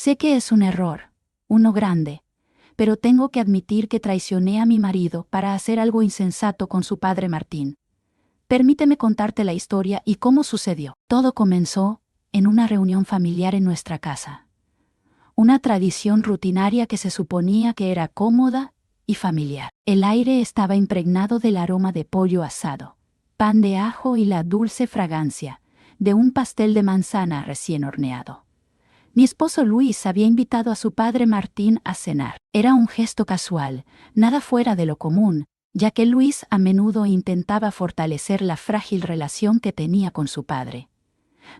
Sé que es un error, uno grande, pero tengo que admitir que traicioné a mi marido para hacer algo insensato con su padre Martín. Permíteme contarte la historia y cómo sucedió. Todo comenzó en una reunión familiar en nuestra casa. Una tradición rutinaria que se suponía que era cómoda y familiar. El aire estaba impregnado del aroma de pollo asado, pan de ajo y la dulce fragancia de un pastel de manzana recién horneado. Mi esposo Luis había invitado a su padre Martín a cenar. Era un gesto casual, nada fuera de lo común, ya que Luis a menudo intentaba fortalecer la frágil relación que tenía con su padre.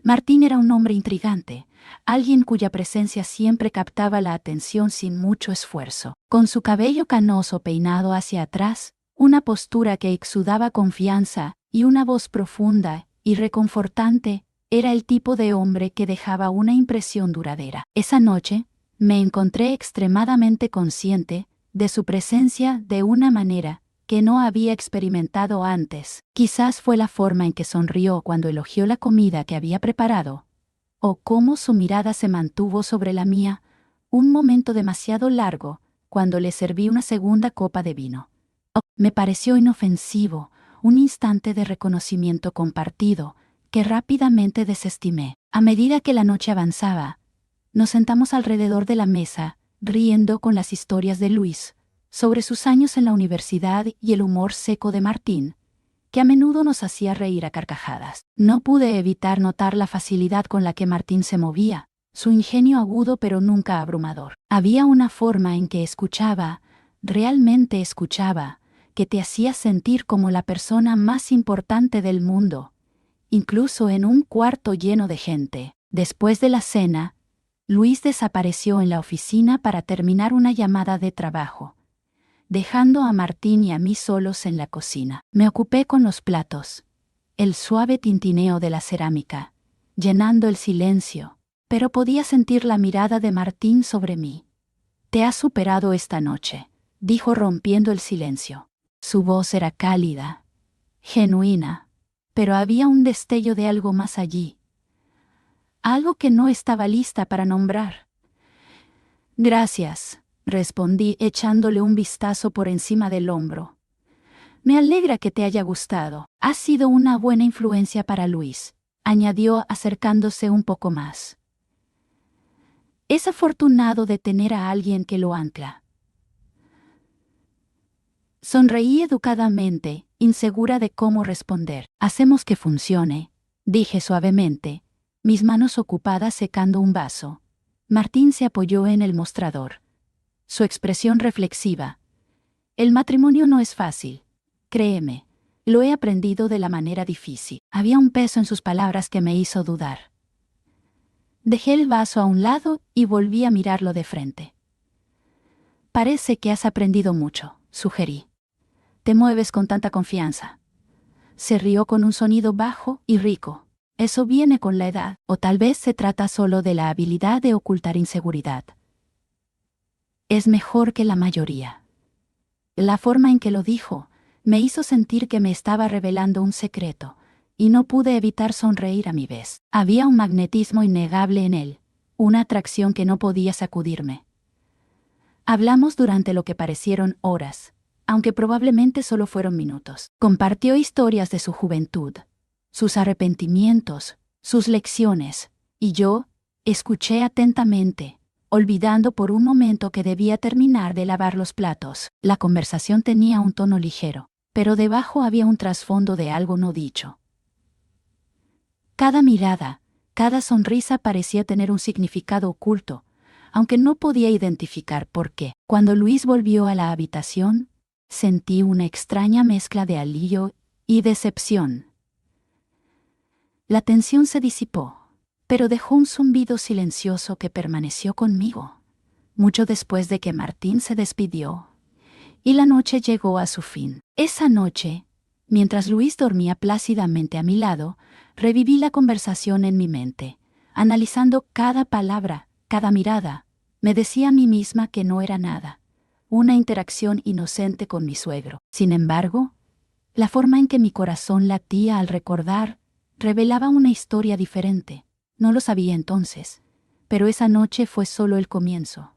Martín era un hombre intrigante, alguien cuya presencia siempre captaba la atención sin mucho esfuerzo. Con su cabello canoso peinado hacia atrás, una postura que exudaba confianza y una voz profunda y reconfortante, era el tipo de hombre que dejaba una impresión duradera. Esa noche, me encontré extremadamente consciente de su presencia de una manera que no había experimentado antes. Quizás fue la forma en que sonrió cuando elogió la comida que había preparado, o cómo su mirada se mantuvo sobre la mía, un momento demasiado largo, cuando le serví una segunda copa de vino. Me pareció inofensivo, un instante de reconocimiento compartido, que rápidamente desestimé. A medida que la noche avanzaba, nos sentamos alrededor de la mesa, riendo con las historias de Luis, sobre sus años en la universidad y el humor seco de Martín, que a menudo nos hacía reír a carcajadas. No pude evitar notar la facilidad con la que Martín se movía, su ingenio agudo pero nunca abrumador. Había una forma en que escuchaba, realmente escuchaba, que te hacía sentir como la persona más importante del mundo, incluso en un cuarto lleno de gente. Después de la cena, Luis desapareció en la oficina para terminar una llamada de trabajo, dejando a Martín y a mí solos en la cocina. Me ocupé con los platos, el suave tintineo de la cerámica, llenando el silencio, pero podía sentir la mirada de Martín sobre mí. «Te has superado esta noche», dijo rompiendo el silencio. Su voz era cálida, genuina, pero había un destello de algo más allí, algo que no estaba lista para nombrar. «Gracias», respondí echándole un vistazo por encima del hombro. «Me alegra que te haya gustado. Has sido una buena influencia para Luis», añadió acercándose un poco más. «Es afortunado de tener a alguien que lo ancla». Sonreí educadamente, insegura de cómo responder. «Hacemos que funcione», dije suavemente, mis manos ocupadas secando un vaso. Martín se apoyó en el mostrador, su expresión reflexiva. «El matrimonio no es fácil. Créeme, lo he aprendido de la manera difícil». Había un peso en sus palabras que me hizo dudar. Dejé el vaso a un lado y volví a mirarlo de frente. «Parece que has aprendido mucho», sugerí. «Te mueves con tanta confianza». Se rió con un sonido bajo y rico. «Eso viene con la edad, o tal vez se trata solo de la habilidad de ocultar inseguridad. Es mejor que la mayoría». La forma en que lo dijo me hizo sentir que me estaba revelando un secreto, y no pude evitar sonreír a mi vez. Había un magnetismo innegable en él, una atracción que no podía sacudirme. Hablamos durante lo que parecieron horas, aunque probablemente solo fueron minutos. Compartió historias de su juventud, sus arrepentimientos, sus lecciones, y yo escuché atentamente, olvidando por un momento que debía terminar de lavar los platos. La conversación tenía un tono ligero, pero debajo había un trasfondo de algo no dicho. Cada mirada, cada sonrisa parecía tener un significado oculto, aunque no podía identificar por qué. Cuando Luis volvió a la habitación, sentí una extraña mezcla de alivio y decepción. La tensión se disipó, pero dejó un zumbido silencioso que permaneció conmigo, mucho después de que Martín se despidió, y la noche llegó a su fin. Esa noche, mientras Luis dormía plácidamente a mi lado, reviví la conversación en mi mente, analizando cada palabra, cada mirada. Me decía a mí misma que no era nada, una interacción inocente con mi suegro. Sin embargo, la forma en que mi corazón latía al recordar revelaba una historia diferente. No lo sabía entonces, Pero esa noche fue solo el comienzo.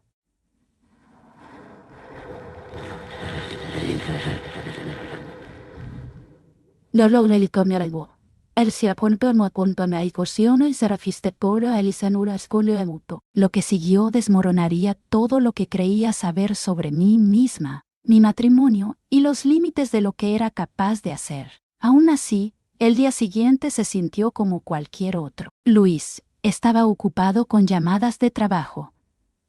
Lo que siguió desmoronaría todo lo que creía saber sobre mí misma, mi matrimonio y los límites de lo que era capaz de hacer. Aún así, el día siguiente se sintió como cualquier otro. Luis estaba ocupado con llamadas de trabajo.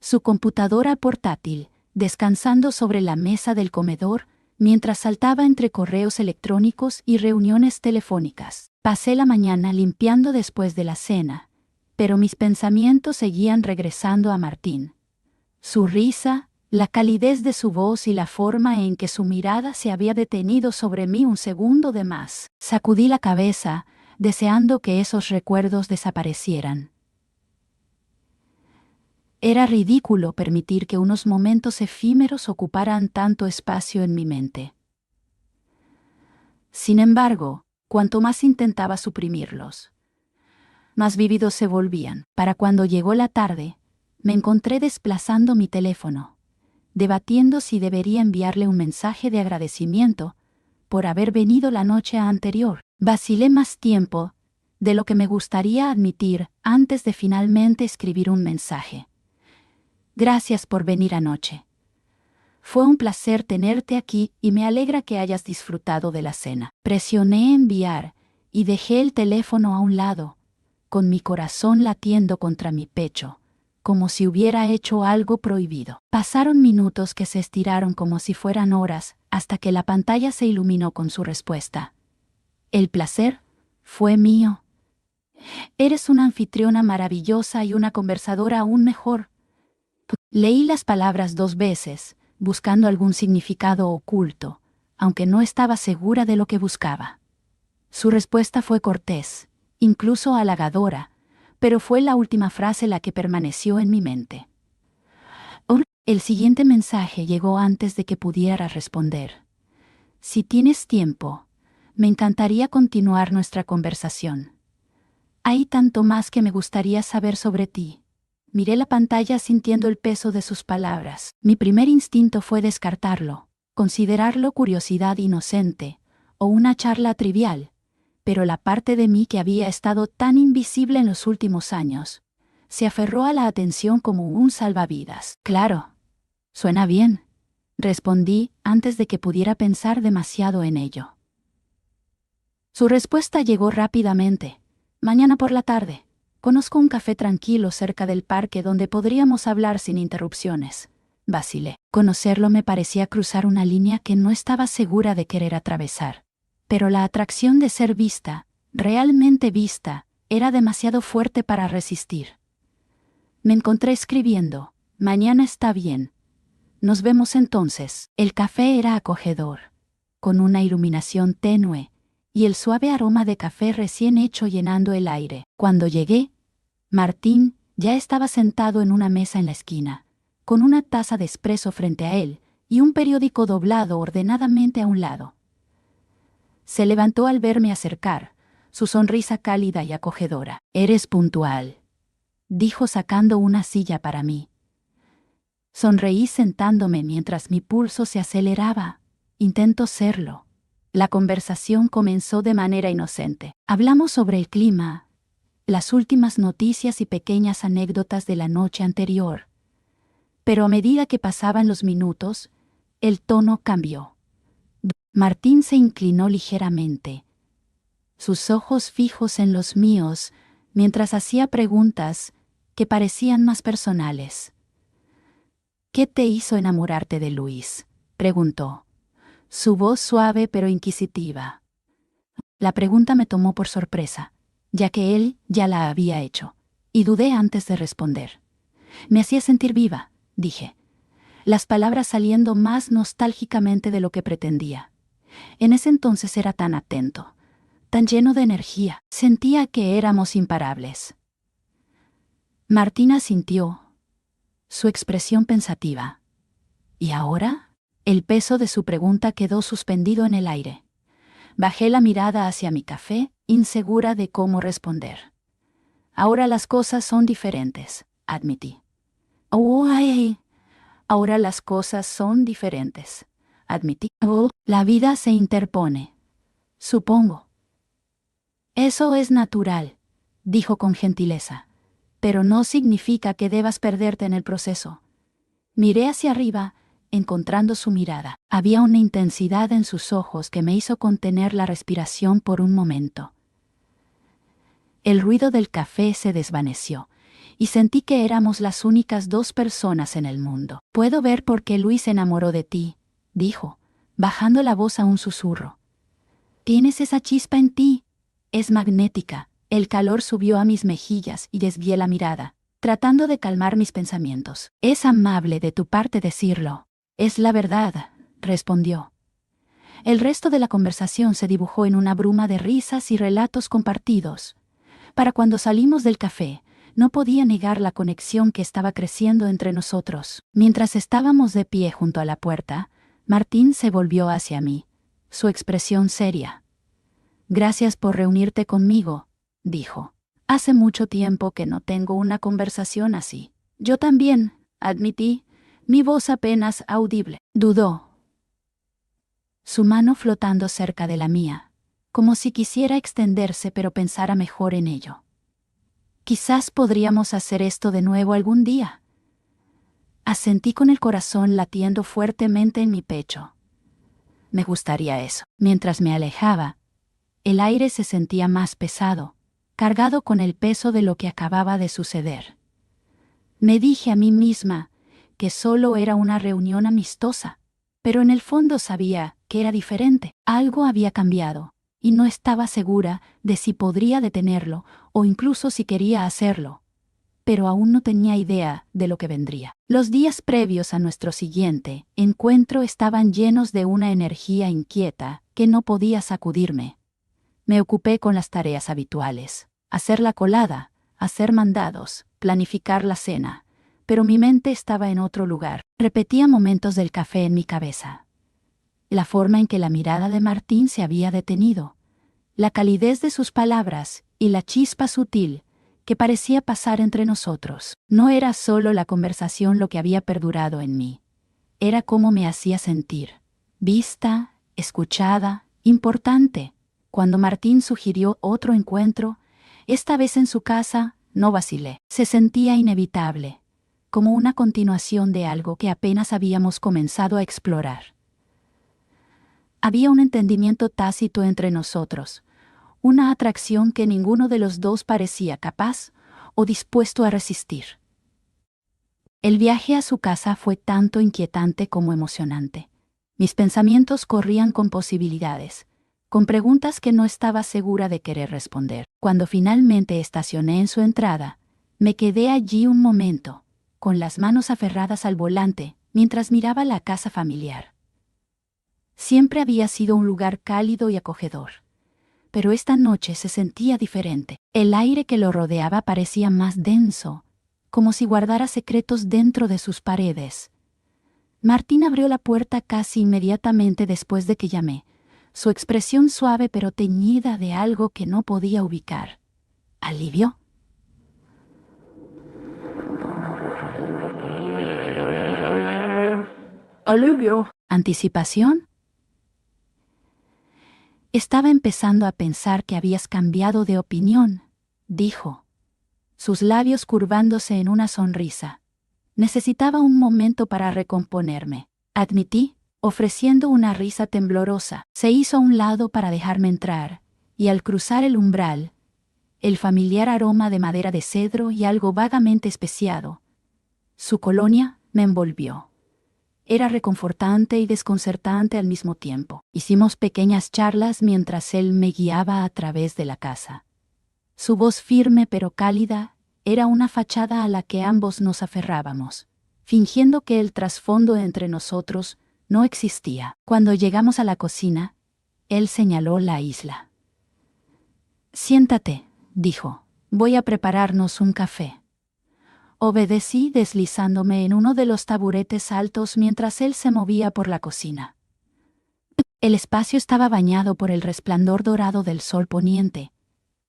Su computadora portátil, descansando sobre la mesa del comedor, mientras saltaba entre correos electrónicos y reuniones telefónicas. Pasé la mañana limpiando después de la cena, pero mis pensamientos seguían regresando a Martín. Su risa, la calidez de su voz y la forma en que su mirada se había detenido sobre mí un segundo de más. Sacudí la cabeza, deseando que esos recuerdos desaparecieran. Era ridículo permitir que unos momentos efímeros ocuparan tanto espacio en mi mente. Sin embargo, cuanto más intentaba suprimirlos, más vívidos se volvían. Para cuando llegó la tarde, me encontré desplazando mi teléfono, debatiendo si debería enviarle un mensaje de agradecimiento por haber venido la noche anterior. Vacilé más tiempo de lo que me gustaría admitir antes de finalmente escribir un mensaje. Gracias por venir anoche. Fue un placer tenerte aquí y me alegra que hayas disfrutado de la cena. Presioné enviar y dejé el teléfono a un lado, con mi corazón latiendo contra mi pecho, como si hubiera hecho algo prohibido. Pasaron minutos que se estiraron como si fueran horas, hasta que la pantalla se iluminó con su respuesta. El placer fue mío. Eres una anfitriona maravillosa y una conversadora aún mejor. Leí las palabras 2 veces, buscando algún significado oculto, aunque no estaba segura de lo que buscaba. Su respuesta fue cortés, incluso halagadora, pero fue la última frase la que permaneció en mi mente. El siguiente mensaje llegó antes de que pudiera responder. Si tienes tiempo, me encantaría continuar nuestra conversación. Hay tanto más que me gustaría saber sobre ti. Miré la pantalla sintiendo el peso de sus palabras. Mi primer instinto fue descartarlo, considerarlo curiosidad inocente, o una charla trivial, pero la parte de mí que había estado tan invisible en los últimos años, se aferró a la atención como un salvavidas. Claro, suena bien, respondí antes de que pudiera pensar demasiado en ello. Su respuesta llegó rápidamente. Mañana por la tarde. Conozco un café tranquilo cerca del parque donde podríamos hablar sin interrupciones. Vacilé. Conocerlo me parecía cruzar una línea que no estaba segura de querer atravesar. Pero la atracción de ser vista, realmente vista, era demasiado fuerte para resistir. Me encontré escribiendo, mañana está bien. Nos vemos entonces. El café era acogedor, con una iluminación tenue, y el suave aroma de café recién hecho llenando el aire. Cuando llegué, Martín ya estaba sentado en una mesa en la esquina, con una taza de espresso frente a él y un periódico doblado ordenadamente a un lado. Se levantó al verme acercar, su sonrisa cálida y acogedora. «Eres puntual», dijo sacando una silla para mí. Sonreí sentándome mientras mi pulso se aceleraba. Intento serlo. La conversación comenzó de manera inocente. Hablamos sobre el clima, las últimas noticias y pequeñas anécdotas de la noche anterior. Pero a medida que pasaban los minutos, el tono cambió. Martín se inclinó ligeramente, sus ojos fijos en los míos, mientras hacía preguntas que parecían más personales. «¿Qué te hizo enamorarte de Luis?», preguntó, su voz suave pero inquisitiva. La pregunta me tomó por sorpresa, ya que él ya la había hecho, y dudé antes de responder. Me hacía sentir viva, dije, las palabras saliendo más nostálgicamente de lo que pretendía. En ese entonces era tan atento, tan lleno de energía, sentía que éramos imparables. Martín asintió, su expresión pensativa. ¿Y ahora? El peso de su pregunta quedó suspendido en el aire. Bajé la mirada hacia mi café, insegura de cómo responder. Ahora las cosas son diferentes. admití. Oh, ay, ahora las cosas son diferentes, admití. Oh, la vida se interpone. Supongo. Eso es natural, dijo con gentileza, pero no significa que debas perderte en el proceso. Miré hacia arriba, encontrando su mirada. Había una intensidad en sus ojos que me hizo contener la respiración por un momento. El ruido del café se desvaneció, y sentí que éramos las únicas dos personas en el mundo. Puedo ver por qué Luis se enamoró de ti, dijo, bajando la voz a un susurro. Tienes esa chispa en ti. Es magnética. El calor subió a mis mejillas y desvié la mirada, tratando de calmar mis pensamientos. Es amable de tu parte decirlo. Es la verdad, respondió. El resto de la conversación se dibujó en una bruma de risas y relatos compartidos. Para cuando salimos del café, no podía negar la conexión que estaba creciendo entre nosotros. Mientras estábamos de pie junto a la puerta, Martín se volvió hacia mí, su expresión seria. Gracias por reunirte conmigo, dijo. Hace mucho tiempo que no tengo una conversación así. Yo también, admití, mi voz apenas audible. Dudó. Su mano flotando cerca de la mía, como si quisiera extenderse pero pensara mejor en ello. Quizás podríamos hacer esto de nuevo algún día. Asentí con el corazón latiendo fuertemente en mi pecho. Me gustaría eso. Mientras me alejaba, el aire se sentía más pesado, cargado con el peso de lo que acababa de suceder. Me dije a mí misma que solo era una reunión amistosa, pero en el fondo sabía que era diferente. Algo había cambiado, y no estaba segura de si podría detenerlo o incluso si quería hacerlo. Pero aún no tenía idea de lo que vendría. Los días previos a nuestro siguiente encuentro estaban llenos de una energía inquieta que no podía sacudirme. Me ocupé con las tareas habituales, hacer la colada, hacer mandados, planificar la cena, pero mi mente estaba en otro lugar. Repetía momentos del café en mi cabeza. La forma en que la mirada de Martín se había detenido, la calidez de sus palabras y la chispa sutil que parecía pasar entre nosotros. No era solo la conversación lo que había perdurado en mí. Era cómo me hacía sentir. Vista, escuchada, importante. Cuando Martín sugirió otro encuentro, esta vez en su casa, no vacilé. Se sentía inevitable, como una continuación de algo que apenas habíamos comenzado a explorar. Había un entendimiento tácito entre nosotros, una atracción que ninguno de los dos parecía capaz o dispuesto a resistir. El viaje a su casa fue tanto inquietante como emocionante. Mis pensamientos corrían con posibilidades, con preguntas que no estaba segura de querer responder. Cuando finalmente estacioné en su entrada, me quedé allí un momento, con las manos aferradas al volante, mientras miraba la casa familiar. Siempre había sido un lugar cálido y acogedor, pero esta noche se sentía diferente. El aire que lo rodeaba parecía más denso, como si guardara secretos dentro de sus paredes. Martín abrió la puerta casi inmediatamente después de que llamé, su expresión suave pero teñida de algo que no podía ubicar. ¿Alivio? ¿Alivio? ¿Anticipación? Estaba empezando a pensar que habías cambiado de opinión, dijo, sus labios curvándose en una sonrisa. Necesitaba un momento para recomponerme, admití, ofreciendo una risa temblorosa. Se hizo a un lado para dejarme entrar, y al cruzar el umbral, el familiar aroma de madera de cedro y algo vagamente especiado, su colonia, me envolvió. Era reconfortante y desconcertante al mismo tiempo. Hicimos pequeñas charlas mientras él me guiaba a través de la casa. Su voz firme pero cálida era una fachada a la que ambos nos aferrábamos, fingiendo que el trasfondo entre nosotros no existía. Cuando llegamos a la cocina, él señaló la isla. «Siéntate», dijo, «voy a prepararnos un café». Obedecí deslizándome en uno de los taburetes altos mientras él se movía por la cocina. El espacio estaba bañado por el resplandor dorado del sol poniente,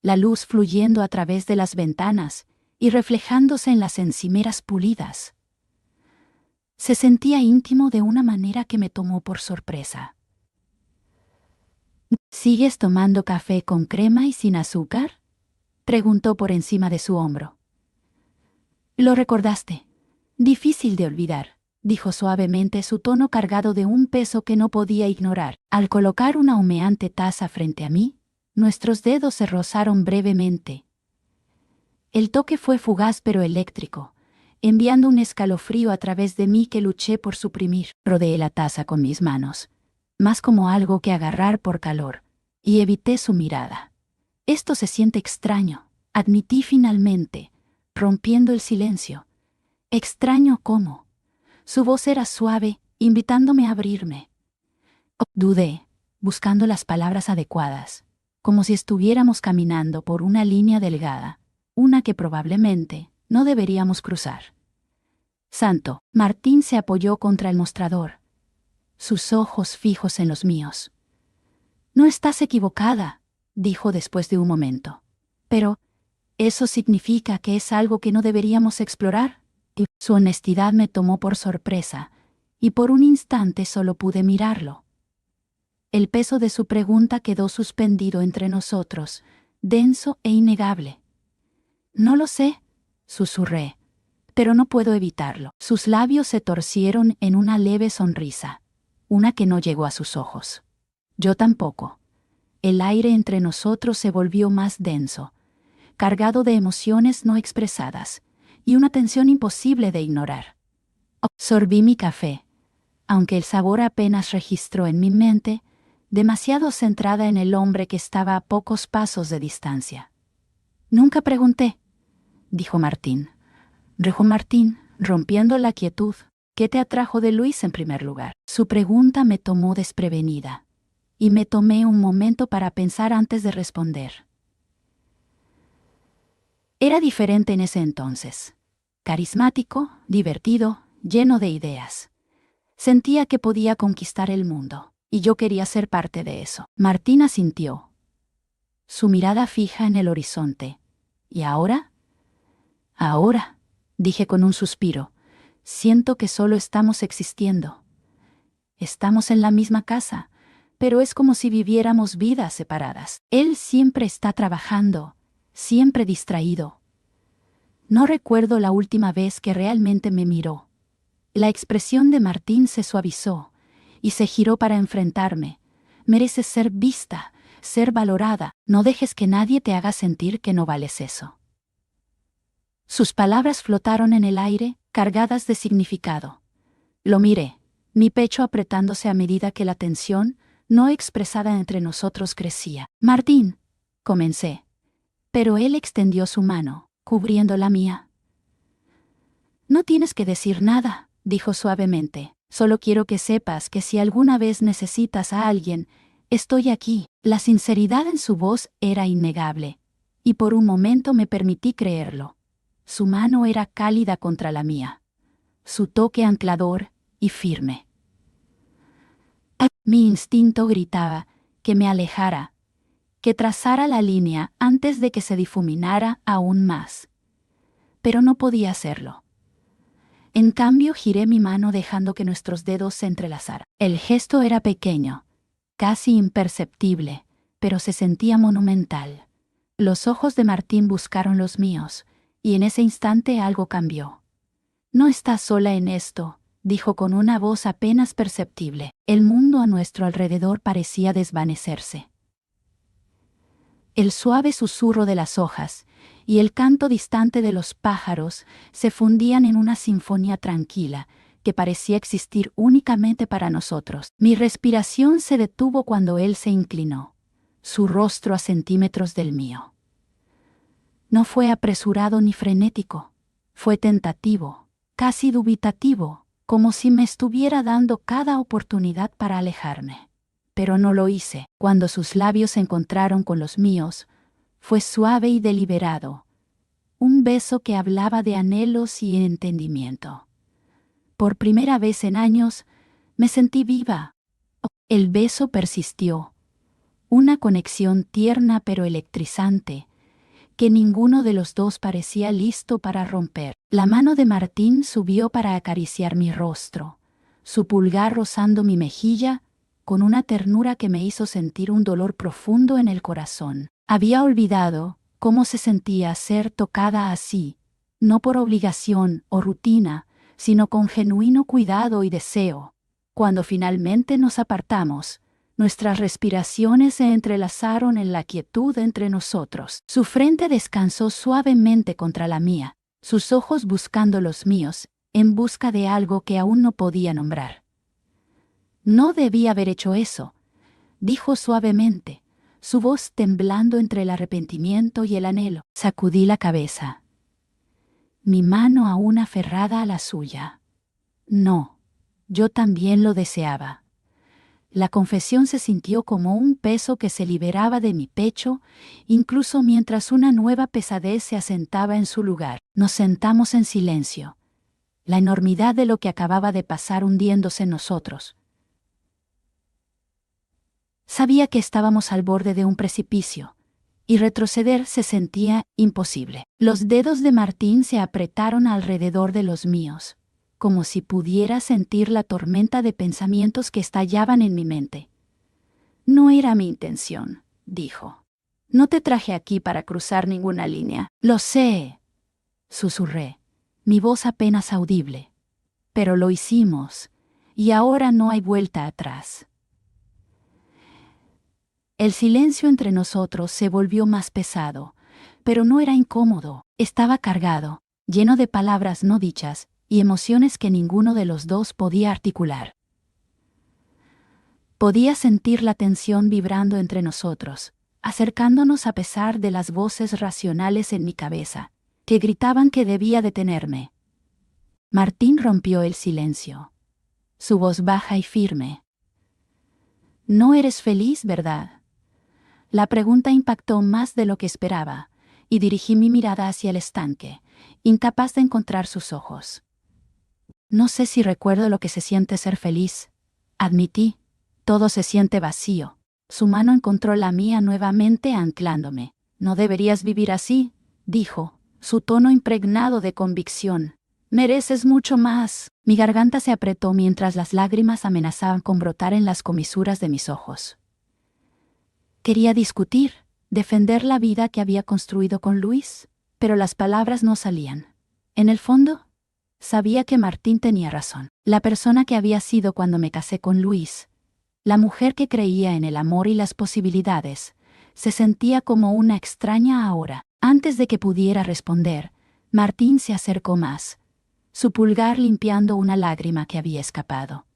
la luz fluyendo a través de las ventanas y reflejándose en las encimeras pulidas. Se sentía íntimo de una manera que me tomó por sorpresa. ¿Sigues tomando café con crema y sin azúcar?, preguntó por encima de su hombro. Lo recordaste. Difícil de olvidar, dijo suavemente, su tono cargado de un peso que no podía ignorar. Al colocar una humeante taza frente a mí, nuestros dedos se rozaron brevemente. El toque fue fugaz pero eléctrico, enviando un escalofrío a través de mí que luché por suprimir. Rodeé la taza con mis manos, más como algo que agarrar por calor, y evité su mirada. Esto se siente extraño, admití finalmente, rompiendo el silencio. Extraño cómo. Su voz era suave, invitándome a abrirme. Dudé, buscando las palabras adecuadas, como si estuviéramos caminando por una línea delgada, una que probablemente no deberíamos cruzar. Santo, Martín se apoyó contra el mostrador, sus ojos fijos en los míos. No estás equivocada, dijo después de un momento. Pero, ¿eso significa que es algo que no deberíamos explorar? Y su honestidad me tomó por sorpresa, y por un instante solo pude mirarlo. El peso de su pregunta quedó suspendido entre nosotros, denso e innegable. No lo sé, susurré, pero no puedo evitarlo. Sus labios se torcieron en una leve sonrisa, una que no llegó a sus ojos. Yo tampoco. El aire entre nosotros se volvió más denso, cargado de emociones no expresadas, y una tensión imposible de ignorar. Sorbí mi café, aunque el sabor apenas registró en mi mente, demasiado centrada en el hombre que estaba a pocos pasos de distancia. Nunca pregunté, dijo Martín, rompiendo la quietud. ¿Qué te atrajo de Luis en primer lugar? Su pregunta me tomó desprevenida, y me tomé un momento para pensar antes de responder. Era diferente en ese entonces. Carismático, divertido, lleno de ideas. Sentía que podía conquistar el mundo, y yo quería ser parte de eso. Martín asintió, su mirada fija en el horizonte. ¿Y ahora? Ahora, dije con un suspiro, siento que solo estamos existiendo. Estamos en la misma casa, pero es como si viviéramos vidas separadas. Él siempre está trabajando, siempre distraído. No recuerdo la última vez que realmente me miró. La expresión de Martín se suavizó y se giró para enfrentarme. Mereces ser vista, ser valorada. No dejes que nadie te haga sentir que no vales eso. Sus palabras flotaron en el aire, cargadas de significado. Lo miré, mi pecho apretándose a medida que la tensión, no expresada entre nosotros, crecía. Martín, comencé. Pero él extendió su mano, cubriendo la mía. No tienes que decir nada, dijo suavemente. Solo quiero que sepas que si alguna vez necesitas a alguien, estoy aquí. La sinceridad en su voz era innegable, y por un momento me permití creerlo. Su mano era cálida contra la mía, su toque anclador y firme. Mi instinto gritaba que me alejara, que trazara la línea antes de que se difuminara aún más. Pero no podía hacerlo. En cambio, giré mi mano dejando que nuestros dedos se entrelazaran. El gesto era pequeño, casi imperceptible, pero se sentía monumental. Los ojos de Martín buscaron los míos, y en ese instante algo cambió. No estás sola en esto, dijo con una voz apenas perceptible. El mundo a nuestro alrededor parecía desvanecerse. El suave susurro de las hojas y el canto distante de los pájaros se fundían en una sinfonía tranquila que parecía existir únicamente para nosotros. Mi respiración se detuvo cuando él se inclinó, su rostro a centímetros del mío. No fue apresurado ni frenético, fue tentativo, casi dubitativo, como si me estuviera dando cada oportunidad para alejarme. Pero no lo hice. Cuando sus labios se encontraron con los míos, fue suave y deliberado, un beso que hablaba de anhelos y entendimiento. Por primera vez en años, me sentí viva. El beso persistió, una conexión tierna pero electrizante, que ninguno de los dos parecía listo para romper. La mano de Martín subió para acariciar mi rostro, su pulgar rozando mi mejilla, con una ternura que me hizo sentir un dolor profundo en el corazón. Había olvidado cómo se sentía ser tocada así, no por obligación o rutina, sino con genuino cuidado y deseo. Cuando finalmente nos apartamos, nuestras respiraciones se entrelazaron en la quietud entre nosotros. Su frente descansó suavemente contra la mía, sus ojos buscando los míos, en busca de algo que aún no podía nombrar. No debía haber hecho eso, dijo suavemente, su voz temblando entre el arrepentimiento y el anhelo. Sacudí la cabeza, mi mano aún aferrada a la suya. No, yo también lo deseaba. La confesión se sintió como un peso que se liberaba de mi pecho, incluso mientras una nueva pesadez se asentaba en su lugar. Nos sentamos en silencio, la enormidad de lo que acababa de pasar hundiéndose en nosotros. Sabía que estábamos al borde de un precipicio, y retroceder se sentía imposible. Los dedos de Martín se apretaron alrededor de los míos, como si pudiera sentir la tormenta de pensamientos que estallaban en mi mente. No era mi intención, dijo. No te traje aquí para cruzar ninguna línea. Lo sé, susurré, mi voz apenas audible. Pero lo hicimos, y ahora no hay vuelta atrás. El silencio entre nosotros se volvió más pesado, pero no era incómodo, estaba cargado, lleno de palabras no dichas y emociones que ninguno de los dos podía articular. Podía sentir la tensión vibrando entre nosotros, acercándonos a pesar de las voces racionales en mi cabeza, que gritaban que debía detenerme. Martín rompió el silencio, su voz baja y firme. «No eres feliz, ¿verdad?» La pregunta impactó más de lo que esperaba, y dirigí mi mirada hacia el estanque, incapaz de encontrar sus ojos. No sé si recuerdo lo que se siente ser feliz, admití. Todo se siente vacío. Su mano encontró la mía nuevamente anclándome. No deberías vivir así, dijo, su tono impregnado de convicción. Mereces mucho más. Mi garganta se apretó mientras las lágrimas amenazaban con brotar en las comisuras de mis ojos. Quería discutir, defender la vida que había construido con Luis, pero las palabras no salían. En el fondo, sabía que Martín tenía razón. La persona que había sido cuando me casé con Luis, la mujer que creía en el amor y las posibilidades, se sentía como una extraña ahora. Antes de que pudiera responder, Martín se acercó más, su pulgar limpiando una lágrima que había escapado.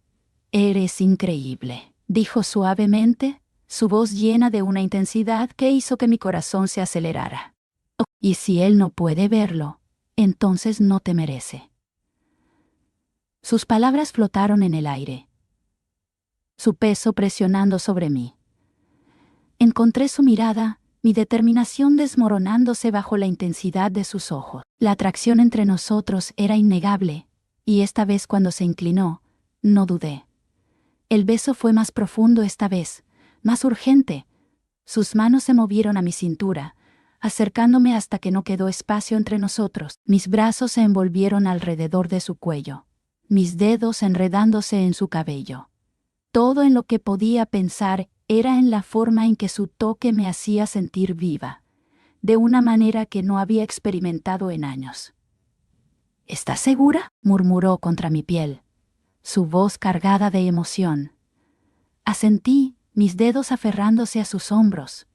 «Eres increíble», dijo suavemente, su voz llena de una intensidad que hizo que mi corazón se acelerara. «Oh, y si él no puede verlo, entonces no te merece». Sus palabras flotaron en el aire, su peso presionando sobre mí. Encontré su mirada, mi determinación desmoronándose bajo la intensidad de sus ojos. La atracción entre nosotros era innegable, y esta vez cuando se inclinó, no dudé. El beso fue más profundo esta vez, más urgente. Sus manos se movieron a mi cintura, acercándome hasta que no quedó espacio entre nosotros. Mis brazos se envolvieron alrededor de su cuello, mis dedos enredándose en su cabello. Todo en lo que podía pensar era en la forma en que su toque me hacía sentir viva, de una manera que no había experimentado en años. «¿Estás segura?», murmuró contra mi piel, su voz cargada de emoción. Asentí, mis dedos aferrándose a sus hombros.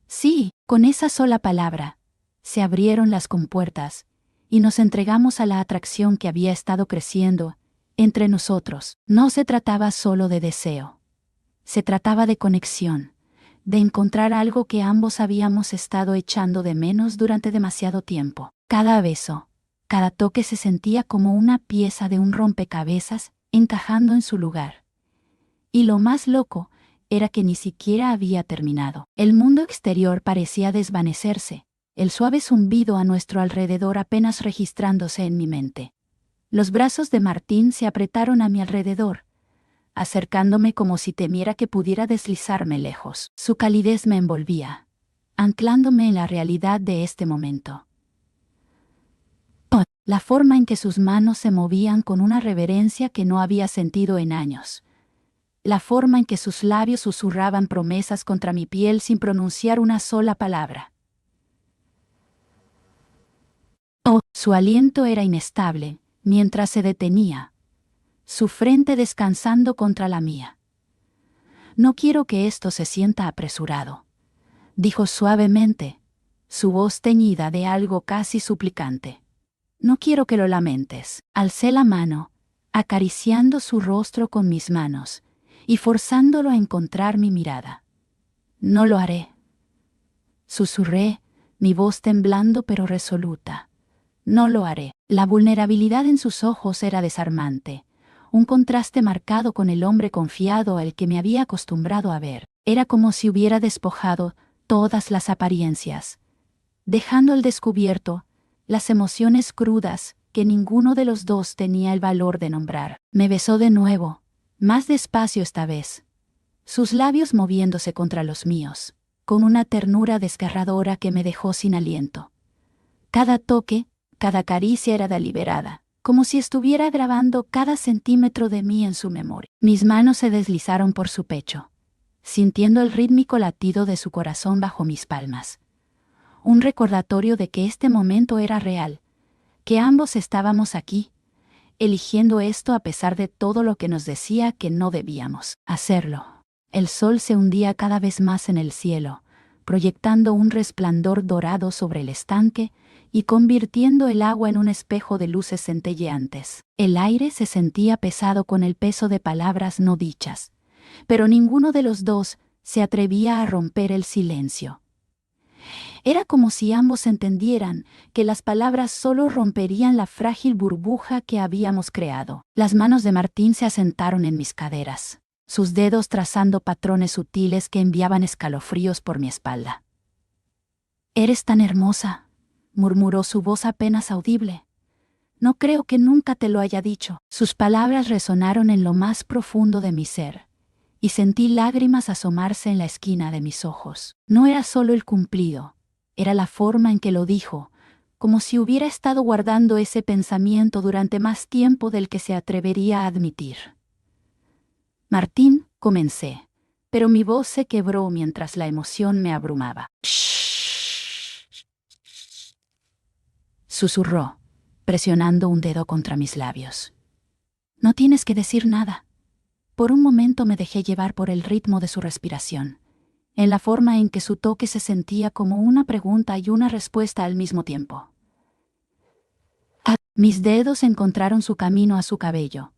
Sí, con esa sola palabra, se abrieron las compuertas, y nos entregamos a la atracción que había estado creciendo entre nosotros. No se trataba solo de deseo. Se trataba de conexión, de encontrar algo que ambos habíamos estado echando de menos durante demasiado tiempo. Cada beso, cada toque se sentía como una pieza de un rompecabezas encajando en su lugar. Y lo más loco era que ni siquiera había terminado. El mundo exterior parecía desvanecerse, el suave zumbido a nuestro alrededor apenas registrándose en mi mente. Los brazos de Martín se apretaron a mi alrededor, acercándome como si temiera que pudiera deslizarme lejos. Su calidez me envolvía, anclándome en la realidad de este momento. La forma en que sus manos se movían con una reverencia que no había sentido en años. La forma en que sus labios susurraban promesas contra mi piel sin pronunciar una sola palabra. Su aliento era inestable, mientras se detenía, su frente descansando contra la mía. No quiero que esto se sienta apresurado, dijo suavemente, su voz teñida de algo casi suplicante. No quiero que lo lamentes. Alcé la mano, acariciando su rostro con mis manos, y forzándolo a encontrar mi mirada. No lo haré. Susurré, mi voz temblando pero resoluta. No lo haré. La vulnerabilidad en sus ojos era desarmante, un contraste marcado con el hombre confiado al que me había acostumbrado a ver. Era como si hubiera despojado todas las apariencias, dejando al descubierto las emociones crudas que ninguno de los dos tenía el valor de nombrar. Me besó de nuevo, más despacio esta vez, sus labios moviéndose contra los míos, con una ternura desgarradora que me dejó sin aliento. Cada toque, cada caricia era deliberada, como si estuviera grabando cada centímetro de mí en su memoria. Mis manos se deslizaron por su pecho, sintiendo el rítmico latido de su corazón bajo mis palmas. Un recordatorio de que este momento era real, que ambos estábamos aquí, eligiendo esto a pesar de todo lo que nos decía que no debíamos hacerlo. El sol se hundía cada vez más en el cielo, proyectando un resplandor dorado sobre el estanque y convirtiendo el agua en un espejo de luces centelleantes. El aire se sentía pesado con el peso de palabras no dichas, pero ninguno de los dos se atrevía a romper el silencio. Era como si ambos entendieran que las palabras solo romperían la frágil burbuja que habíamos creado. Las manos de Martín se asentaron en mis caderas, sus dedos trazando patrones sutiles que enviaban escalofríos por mi espalda. «Eres tan hermosa», murmuró su voz apenas audible. «No creo que nunca te lo haya dicho». Sus palabras resonaron en lo más profundo de mi ser, y sentí lágrimas asomarse en la esquina de mis ojos. No era solo el cumplido, era la forma en que lo dijo, como si hubiera estado guardando ese pensamiento durante más tiempo del que se atrevería a admitir. «Martín», comencé, pero mi voz se quebró mientras la emoción me abrumaba. «Shh», susurró, presionando un dedo contra mis labios. «No tienes que decir nada». Por un momento me dejé llevar por el ritmo de su respiración, en la forma en que su toque se sentía como una pregunta y una respuesta al mismo tiempo. Mis dedos encontraron su camino a su cabello,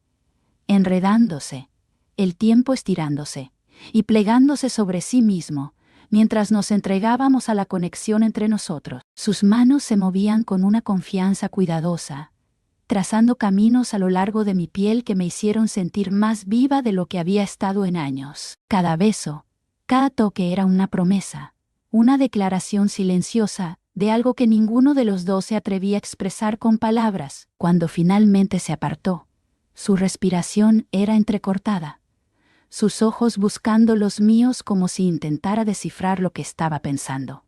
enredándose, el tiempo estirándose y plegándose sobre sí mismo, mientras nos entregábamos a la conexión entre nosotros. Sus manos se movían con una confianza cuidadosa, trazando caminos a lo largo de mi piel que me hicieron sentir más viva de lo que había estado en años. Cada beso, cada toque era una promesa, una declaración silenciosa de algo que ninguno de los dos se atrevía a expresar con palabras. Cuando finalmente se apartó, su respiración era entrecortada, sus ojos buscando los míos como si intentara descifrar lo que estaba pensando.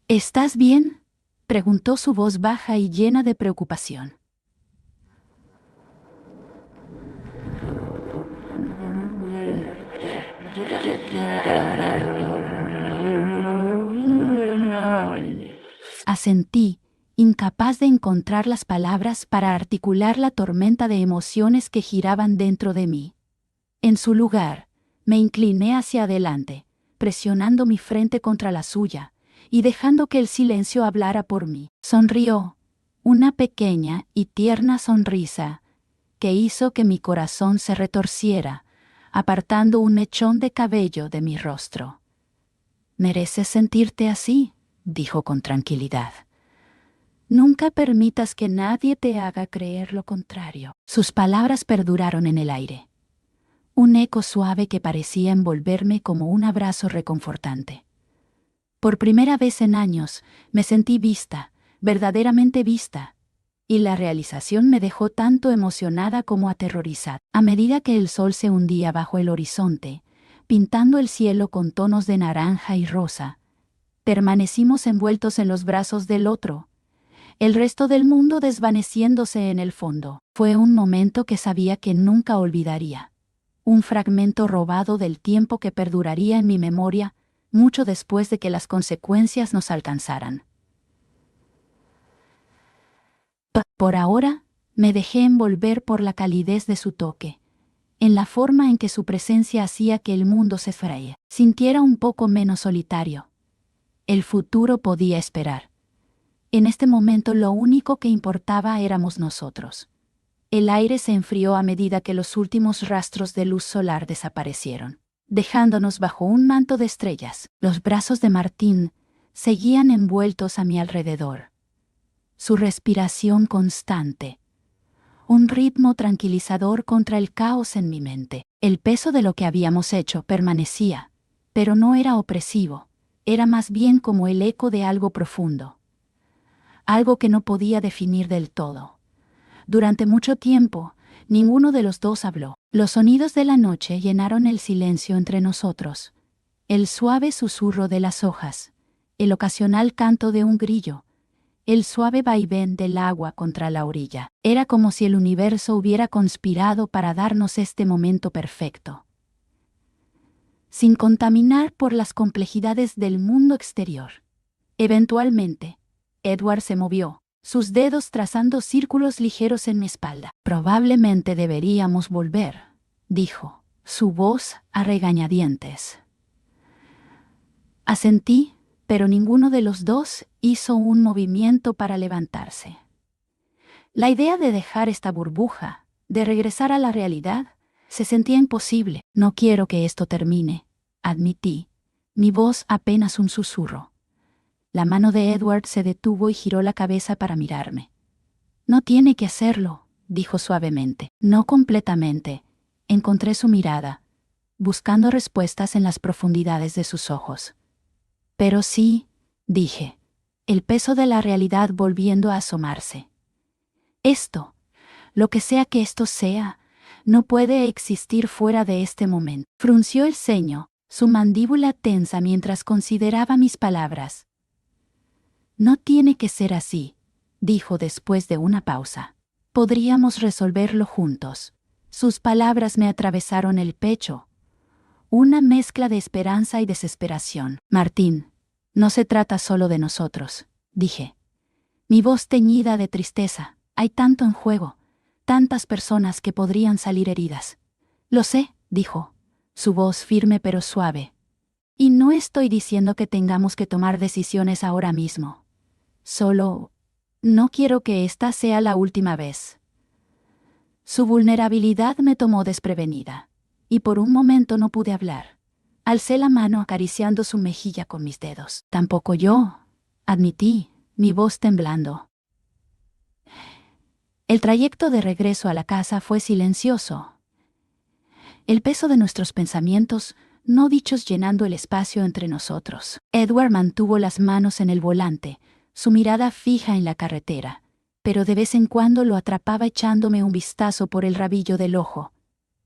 «¿Estás bien?», preguntó su voz baja y llena de preocupación. Asentí, incapaz de encontrar las palabras para articular la tormenta de emociones que giraban dentro de mí. En su lugar, me incliné hacia adelante, presionando mi frente contra la suya y dejando que el silencio hablara por mí. Sonrió, una pequeña y tierna sonrisa que hizo que mi corazón se retorciera, apartando un mechón de cabello de mi rostro. «Mereces sentirte así», dijo con tranquilidad. «Nunca permitas que nadie te haga creer lo contrario». Sus palabras perduraron en el aire, un eco suave que parecía envolverme como un abrazo reconfortante. Por primera vez en años me sentí vista, verdaderamente vista, y la realización me dejó tanto emocionada como aterrorizada. A medida que el sol se hundía bajo el horizonte, pintando el cielo con tonos de naranja y rosa, Permanecimos envueltos en los brazos del otro, el resto del mundo desvaneciéndose en el fondo. Fue un momento que sabía que nunca olvidaría. Un fragmento robado del tiempo que perduraría en mi memoria, mucho después de que las consecuencias nos alcanzaran. Por ahora, me dejé envolver por la calidez de su toque, en la forma en que su presencia hacía que el mundo se sintiera un poco menos solitario. El futuro podía esperar. En este momento lo único que importaba éramos nosotros. El aire se enfrió a medida que los últimos rastros de luz solar desaparecieron, dejándonos bajo un manto de estrellas. Los brazos de Martín seguían envueltos a mi alrededor. Su respiración constante. Un ritmo tranquilizador contra el caos en mi mente. El peso de lo que habíamos hecho permanecía, pero no era opresivo, era más bien como el eco de algo profundo. Algo que no podía definir del todo. Durante mucho tiempo, ninguno de los dos habló. Los sonidos de la noche llenaron el silencio entre nosotros. El suave susurro de las hojas, el ocasional canto de un grillo, el suave vaivén del agua contra la orilla. Era como si el universo hubiera conspirado para darnos este momento perfecto, sin contaminar por las complejidades del mundo exterior. Eventualmente, Edward se movió, sus dedos trazando círculos ligeros en mi espalda. Probablemente deberíamos volver, dijo, su voz a regañadientes. Asentí, pero ninguno de los dos hizo un movimiento para levantarse. La idea de dejar esta burbuja, de regresar a la realidad, se sentía imposible. No quiero que esto termine, admití, mi voz apenas un susurro. La mano de Edward se detuvo y giró la cabeza para mirarme. No tiene que hacerlo, dijo suavemente. No completamente. Encontré su mirada, buscando respuestas en las profundidades de sus ojos. Pero sí, dije, el peso de la realidad volviendo a asomarse. Esto, lo que sea que esto sea, no puede existir fuera de este momento. Frunció el ceño, su mandíbula tensa mientras consideraba mis palabras. No tiene que ser así, dijo después de una pausa. Podríamos resolverlo juntos. Sus palabras me atravesaron el pecho. Una mezcla de esperanza y desesperación. Martín, no se trata solo de nosotros, dije. Mi voz teñida de tristeza. Hay tanto en juego, tantas personas que podrían salir heridas. Lo sé, dijo, su voz firme pero suave. Y no estoy diciendo que tengamos que tomar decisiones ahora mismo. Solo, no quiero que esta sea la última vez. Su vulnerabilidad me tomó desprevenida, y por un momento no pude hablar. Alcé la mano acariciando su mejilla con mis dedos. Tampoco yo, admití, mi voz temblando. El trayecto de regreso a la casa fue silencioso. El peso de nuestros pensamientos no dichos llenando el espacio entre nosotros. Edward mantuvo las manos en el volante, su mirada fija en la carretera, pero de vez en cuando lo atrapaba echándome un vistazo por el rabillo del ojo.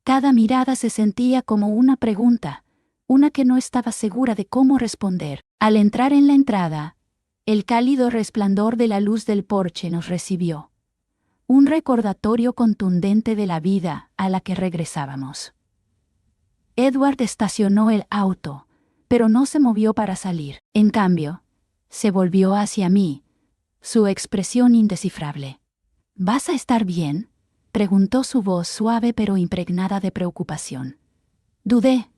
Cada mirada se sentía como una pregunta, una que no estaba segura de cómo responder. Al entrar en la entrada, el cálido resplandor de la luz del porche nos recibió. Un recordatorio contundente de la vida a la que regresábamos. Edward estacionó el auto, pero no se movió para salir. En cambio, se volvió hacia mí, su expresión indescifrable. ¿Vas a estar bien?, preguntó su voz suave pero impregnada de preocupación. Dudé,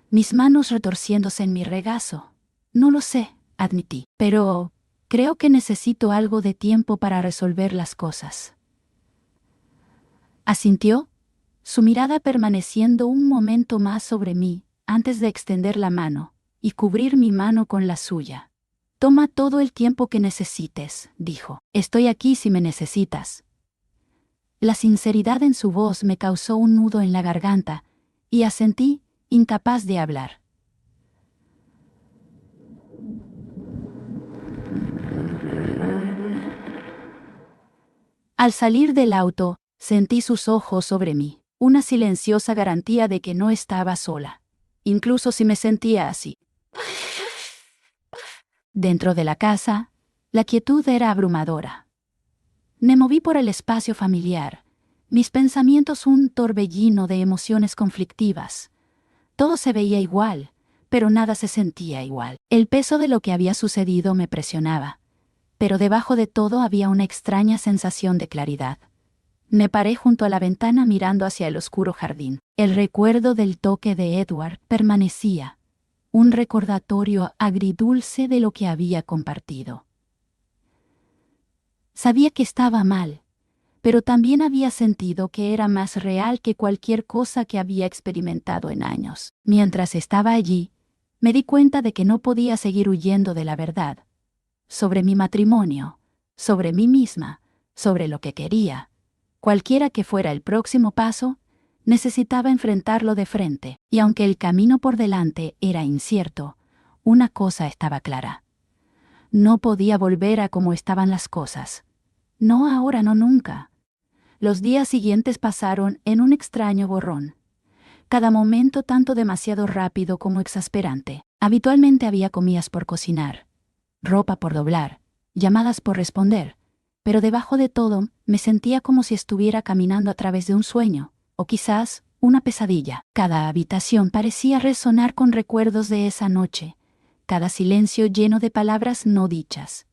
mis manos retorciéndose en mi regazo. No lo sé, admití, pero creo que necesito algo de tiempo para resolver las cosas. Asintió, su mirada permaneciendo un momento más sobre mí, antes de extender la mano, y cubrir mi mano con la suya. Toma todo el tiempo que necesites, dijo. Estoy aquí si me necesitas. La sinceridad en su voz me causó un nudo en la garganta, y asentí, incapaz de hablar. Al salir del auto, sentí sus ojos sobre mí, una silenciosa garantía de que no estaba sola, incluso si me sentía así. Dentro de la casa, la quietud era abrumadora. Me moví por el espacio familiar, mis pensamientos un torbellino de emociones conflictivas. Todo se veía igual, pero nada se sentía igual. El peso de lo que había sucedido me presionaba, pero debajo de todo había una extraña sensación de claridad. Me paré junto a la ventana mirando hacia el oscuro jardín. El recuerdo del toque de Edward permanecía, un recordatorio agridulce de lo que había compartido. Sabía que estaba mal, pero también había sentido que era más real que cualquier cosa que había experimentado en años. Mientras estaba allí, me di cuenta de que no podía seguir huyendo de la verdad. Sobre mi matrimonio, sobre mí misma, sobre lo que quería. Cualquiera que fuera el próximo paso, necesitaba enfrentarlo de frente, y aunque el camino por delante era incierto, una cosa estaba clara. No podía volver a como estaban las cosas. No ahora, no nunca. Los días siguientes pasaron en un extraño borrón. Cada momento tanto demasiado rápido como exasperante. Habitualmente había comidas por cocinar, ropa por doblar, llamadas por responder, pero debajo de todo me sentía como si estuviera caminando a través de un sueño, o quizás una pesadilla. Cada habitación parecía resonar con recuerdos de esa noche, cada silencio lleno de palabras no dichas.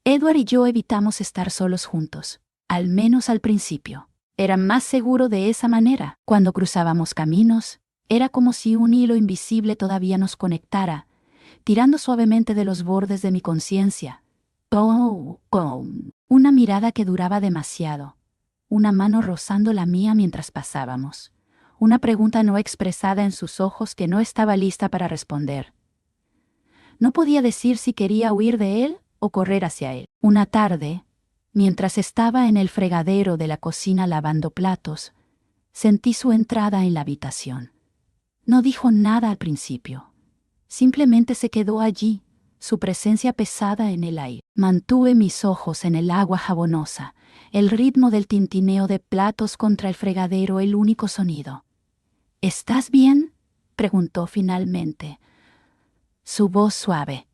Edward y yo evitamos estar solos juntos, al menos al principio. Era más seguro de esa manera. Cuando cruzábamos caminos, era como si un hilo invisible todavía nos conectara, tirando suavemente de los bordes de mi conciencia. Una mirada que duraba demasiado, una mano rozando la mía mientras pasábamos, una pregunta no expresada en sus ojos que no estaba lista para responder. No podía decir si quería huir de él o correr hacia él. Una tarde, mientras estaba en el fregadero de la cocina lavando platos, sentí su entrada en la habitación. No dijo nada al principio. Simplemente se quedó allí, su presencia pesada en el aire. Mantuve mis ojos en el agua jabonosa, el ritmo del tintineo de platos contra el fregadero el único sonido. ¿Estás bien?, preguntó finalmente. Su voz suave.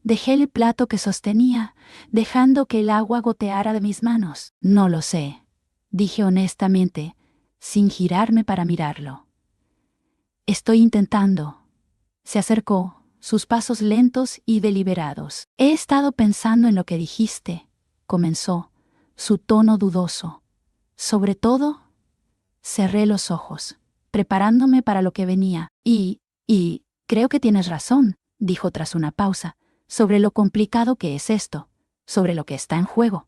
Dejé el plato que sostenía, dejando que el agua goteara de mis manos. No lo sé, dije honestamente, sin girarme para mirarlo. Estoy intentando. Se acercó, sus pasos lentos y deliberados. He estado pensando en lo que dijiste, comenzó, su tono dudoso. Sobre todo, cerré los ojos, preparándome para lo que venía. Creo que tienes razón, dijo tras una pausa, sobre lo complicado que es esto, sobre lo que está en juego.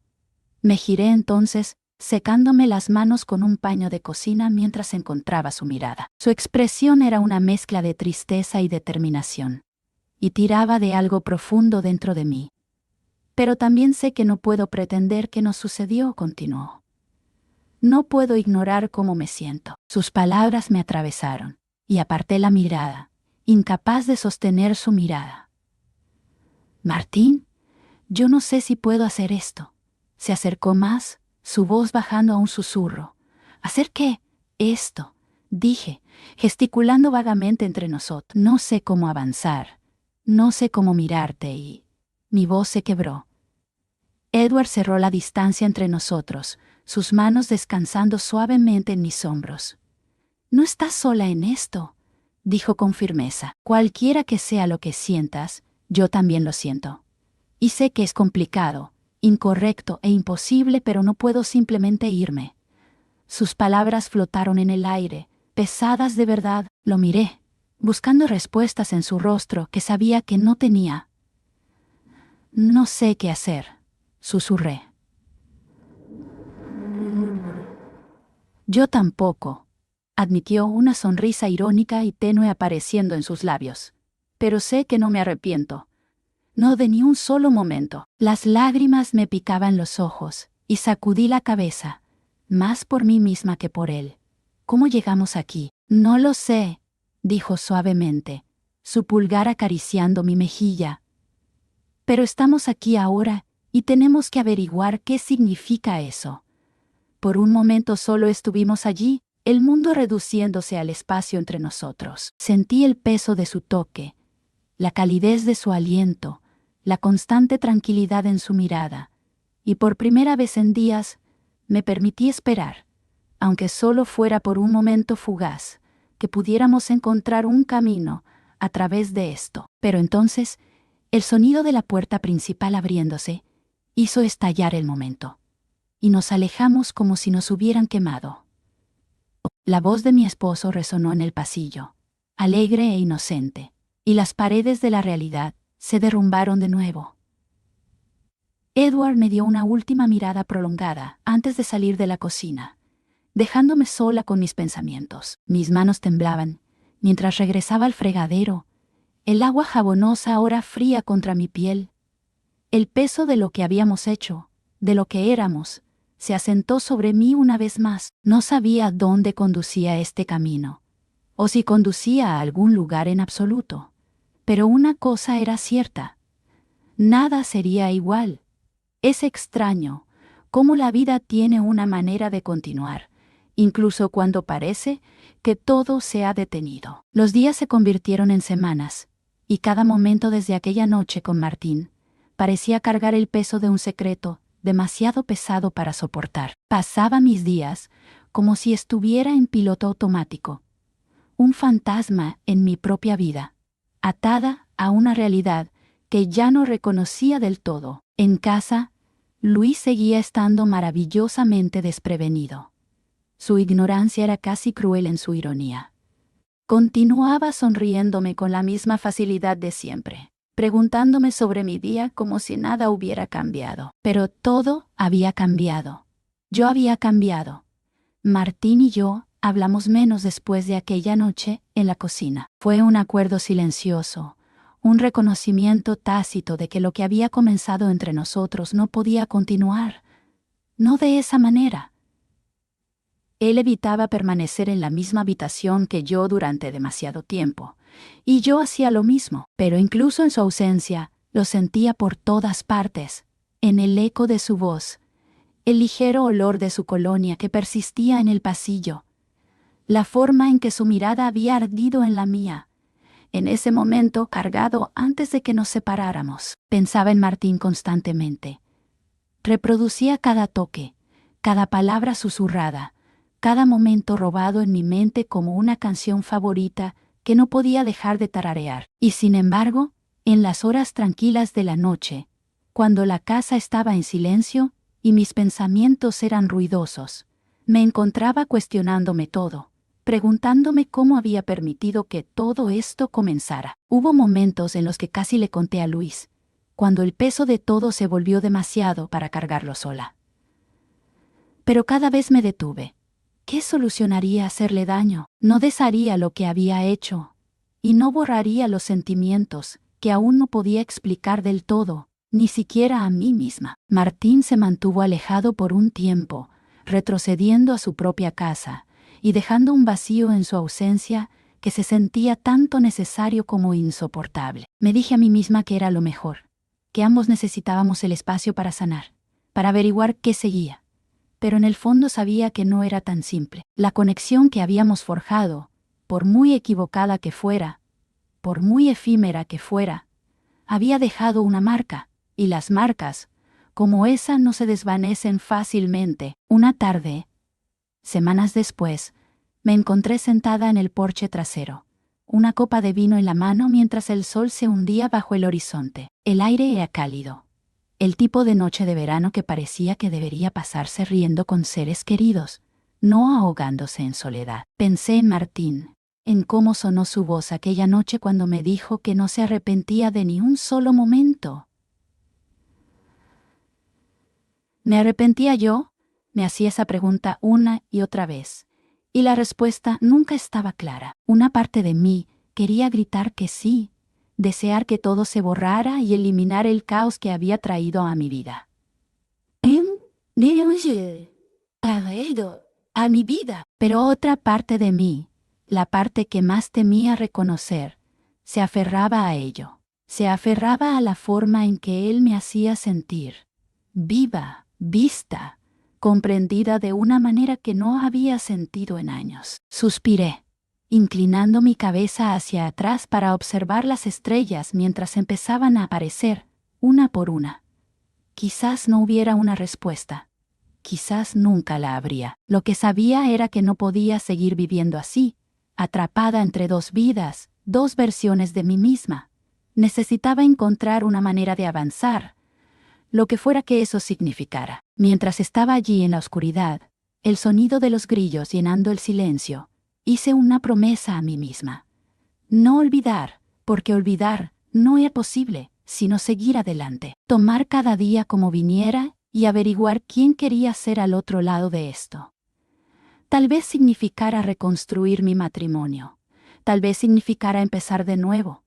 Me giré entonces, secándome las manos con un paño de cocina mientras encontraba su mirada. Su expresión era una mezcla de tristeza y determinación, y tiraba de algo profundo dentro de mí. Pero también sé que no puedo pretender que no sucedió, continuó. No puedo ignorar cómo me siento. Sus palabras me atravesaron, y aparté la mirada, incapaz de sostener su mirada. Martín, yo no sé si puedo hacer esto. Se acercó más, su voz bajando a un susurro. ¿Hacer qué? Esto, dije, gesticulando vagamente entre nosotros. No sé cómo avanzar, no sé cómo mirarte y... Mi voz se quebró. Edward cerró la distancia entre nosotros, sus manos descansando suavemente en mis hombros. No estás sola en esto, dijo con firmeza. Cualquiera que sea lo que sientas, yo también lo siento. Y sé que es complicado, incorrecto e imposible, pero no puedo simplemente irme. Sus palabras flotaron en el aire, pesadas de verdad. Lo miré, buscando respuestas en su rostro que sabía que no tenía. No sé qué hacer, susurré. Yo tampoco, admitió, una sonrisa irónica y tenue apareciendo en sus labios. Pero sé que no me arrepiento. No de ni un solo momento. Las lágrimas me picaban los ojos, y sacudí la cabeza, más por mí misma que por él. ¿Cómo llegamos aquí? No lo sé, dijo suavemente, su pulgar acariciando mi mejilla. Pero estamos aquí ahora, y tenemos que averiguar qué significa eso. Por un momento solo estuvimos allí, el mundo reduciéndose al espacio entre nosotros. Sentí el peso de su toque, la calidez de su aliento, la constante tranquilidad en su mirada, y por primera vez en días me permití esperar, aunque solo fuera por un momento fugaz, que pudiéramos encontrar un camino a través de esto. Pero entonces, el sonido de la puerta principal abriéndose hizo estallar el momento, y nos alejamos como si nos hubieran quemado. La voz de mi esposo resonó en el pasillo, alegre e inocente, y las paredes de la realidad se derrumbaron de nuevo. Edward me dio una última mirada prolongada antes de salir de la cocina, dejándome sola con mis pensamientos. Mis manos temblaban mientras regresaba al fregadero, el agua jabonosa ahora fría contra mi piel. El peso de lo que habíamos hecho, de lo que éramos, se asentó sobre mí una vez más. No sabía dónde conducía este camino, o si conducía a algún lugar en absoluto. Pero una cosa era cierta: nada sería igual. Es extraño cómo la vida tiene una manera de continuar, incluso cuando parece que todo se ha detenido. Los días se convirtieron en semanas, y cada momento desde aquella noche con Martín parecía cargar el peso de un secreto demasiado pesado para soportar. Pasaba mis días como si estuviera en piloto automático, un fantasma en mi propia vida, atada a una realidad que ya no reconocía del todo. En casa, Luis seguía estando maravillosamente desprevenido. Su ignorancia era casi cruel en su ironía. Continuaba sonriéndome con la misma facilidad de siempre, preguntándome sobre mi día como si nada hubiera cambiado. Pero todo había cambiado. Yo había cambiado. Martín y yo hablamos menos después de aquella noche en la cocina. Fue un acuerdo silencioso, un reconocimiento tácito de que lo que había comenzado entre nosotros no podía continuar. No de esa manera. Él evitaba permanecer en la misma habitación que yo durante demasiado tiempo, y yo hacía lo mismo, pero incluso en su ausencia, lo sentía por todas partes, en el eco de su voz, el ligero olor de su colonia que persistía en el pasillo, la forma en que su mirada había ardido en la mía, en ese momento cargado antes de que nos separáramos. Pensaba en Martín constantemente. Reproducía cada toque, cada palabra susurrada, cada momento robado en mi mente como una canción favorita que no podía dejar de tararear. Y sin embargo, en las horas tranquilas de la noche, cuando la casa estaba en silencio y mis pensamientos eran ruidosos, me encontraba cuestionándome todo, preguntándome cómo había permitido que todo esto comenzara. Hubo momentos en los que casi le conté a Luis, cuando el peso de todo se volvió demasiado para cargarlo sola. Pero cada vez me detuve. ¿Qué solucionaría hacerle daño? No desharía lo que había hecho, y no borraría los sentimientos que aún no podía explicar del todo, ni siquiera a mí misma. Martín se mantuvo alejado por un tiempo, retrocediendo a su propia casa, y dejando un vacío en su ausencia que se sentía tanto necesario como insoportable. Me dije a mí misma que era lo mejor, que ambos necesitábamos el espacio para sanar, para averiguar qué seguía. Pero en el fondo sabía que no era tan simple. La conexión que habíamos forjado, por muy equivocada que fuera, por muy efímera que fuera, había dejado una marca, y las marcas, como esa, no se desvanecen fácilmente. Una tarde, semanas después, me encontré sentada en el porche trasero, una copa de vino en la mano mientras el sol se hundía bajo el horizonte. El aire era cálido. El tipo de noche de verano que parecía que debería pasarse riendo con seres queridos, no ahogándose en soledad. Pensé en Martín, en cómo sonó su voz aquella noche cuando me dijo que no se arrepentía de ni un solo momento. ¿Me arrepentía yo? Me hacía esa pregunta una y otra vez, y la respuesta nunca estaba clara. Una parte de mí quería gritar que sí, desear que todo se borrara y eliminar el caos que había traído a mi vida. A mi vida. Pero otra parte de mí, la parte que más temía reconocer, se aferraba a ello. Se aferraba a la forma en que él me hacía sentir, viva, vista, comprendida de una manera que no había sentido en años. Suspiré. inclinando mi cabeza hacia atrás para observar las estrellas mientras empezaban a aparecer, una por una. Quizás no hubiera una respuesta. Quizás nunca la habría. Lo que sabía era que no podía seguir viviendo así, atrapada entre dos vidas, dos versiones de mí misma. Necesitaba encontrar una manera de avanzar, lo que fuera que eso significara. Mientras estaba allí en la oscuridad, el sonido de los grillos llenando el silencio, hice una promesa a mí misma. No olvidar, porque olvidar no era posible, sino seguir adelante. Tomar cada día como viniera y averiguar quién quería ser al otro lado de esto. Tal vez significara reconstruir mi matrimonio. Tal vez significara empezar de nuevo.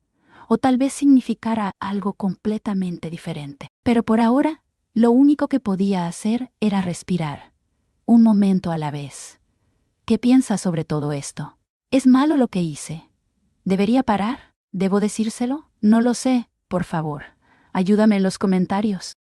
O tal vez significara algo completamente diferente. Pero por ahora, lo único que podía hacer era respirar. Un momento a la vez. ¿Qué piensas sobre todo esto? ¿Es malo lo que hice? ¿Debería parar? ¿Debo decírselo? No lo sé, por favor. Ayúdame en los comentarios.